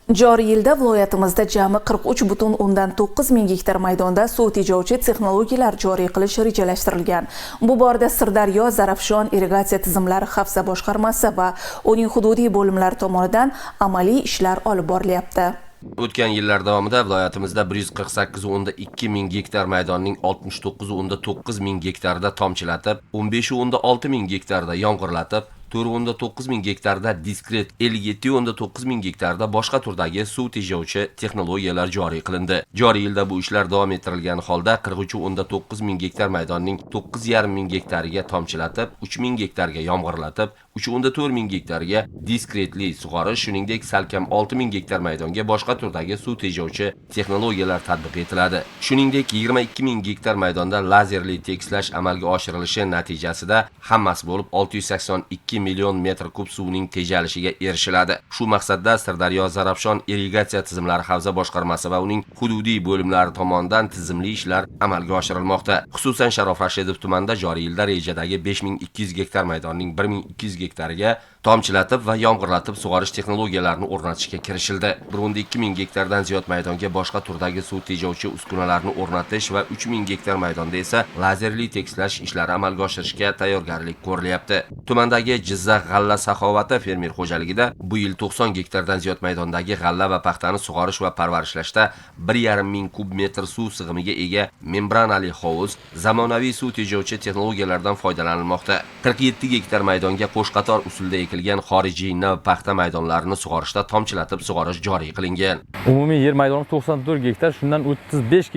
Joriy yilda viloyatimizda jami 43,9 ming gektar maydonda suv tejovchi texnologiyalar joriy qilish rejalashtirilgan. Bu borada Sirdaryo Zarafshon irrigatsiya tizimlari xavfsizlik boshqarmasi va uning hududiy bo'limlari tomonidan amaliy ishlar olib borilyapti. O'tgan yillar davomida viloyatimizda 148,2 ming gektar maydonning 69,9 ming gektarida tomchilatib, 15,6 ming gektarda yomg'irlatib, 4,9 ming gektarda diskret, 57,9 ming gektarda boshqa turdagi suv tejovchi texnologiyalar joriy qilindi. Joriy yilda bu ishlar davom ettirilgan holda 43,9 ming gektar maydonning 9,5 ming gektariga tomchilatib, 3 ming gektarga yomg'irlatib, 3,4 ming gektarga diskretli sug'orish, shuningdek salkam 6 ming gektar maydonga boshqa turdagi suv tejovchi texnologiyalar tatbiq etiladi. Shuningdek 22 ming gektar maydonda lazerli tekislash amalga oshirilishi natijasida hammasi bo'lib 682 million metr kub suvning tejalishiga erishiladi. Shu maqsadda Sirdaryo Zarafshon irrigatsiya tizimlari xavfsizlik boshqarmasi va uning hududiy bo'limlari tomonidan tizimli ishlar amalga oshirilmoqda. Xususan Sharof Rashidov tumanida joriy yilda rejadagi 5200 gektar maydonning 1200 gektariga tomchilatib va yomg'irlatib sug'orish texnologiyalarini o'rnatishga kirishildi. 1,2 ming gektardan ziyod maydonga boshqa turdagi suv tejovchi uskunalarni o'rnatish va 3 ming gektar maydonda esa lazerli tekislash ishlari amalga oshirishga tayyorgarlik ko'rilyapti. Tumandagi Jizzax g'alla saxovati fermer xo'jaligida bu yil 90 gektardan ziyod maydondagi g'alla va paxtani sug'orish va parvarishlashda 1,5 ming kub metr suv sig'imiga ega membranali hovuz zamonaviy suv tejovchi texnologiyalardan foydalanilmoqda. 47 gektar maydonga qo'shqator usulda ekilgan xorijiy nav paxta maydonlarini sug'orishda tomchilatib sug'orish joriy qilingan. Umumiy yer maydoni 94 gektar, shundan 35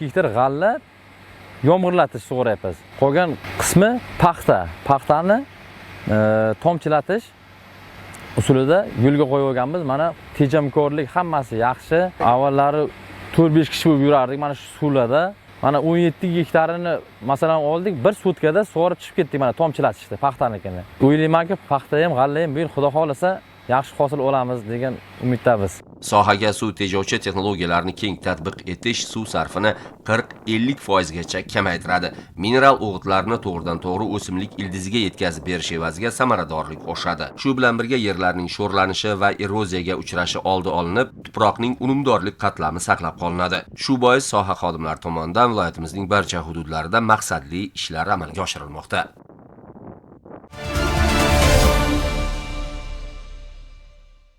gektar g'alla yomg'irlatish sug'oryapmiz. Qolgan qismi paxta. Paxtani tomchilatish usulida yo'lga qo'yib olganmiz. Mana tejamkorlik hammasi yaxshi. Avvallari 4-5 kishi bo'lib yurardik mana shu suvlarda. Mana 17 gektarini masalan oldik, bir sutkada sug'orib chiqib ketdik mana tomchilatishdi paxtanikini. O'ylaymanki, paxta ham, g'alla ham bu yil xudo xolasa yaxshi hosil olamiz degan umiddamiz. Sohaga suv tejovchi texnologiyalarni keng tatbiq etish suv sarfini 40-50% gacha kamaytiradi. Mineral o'g'itlarni to'g'ridan-to'g'ri o'simlik ildiziga yetkazib berish evaziga samaradorlik oshadi. Shu bilan birga yerlarning sho'rlanishi va eroziyaga uchrashi oldi olinib, tuproqning unumdorlik qatlami saqlab qolinadi. Shu bois soha xodimlari tomonidan viloyatimizning barcha hududlarida maqsadli ishlar amalga oshirilmoqda.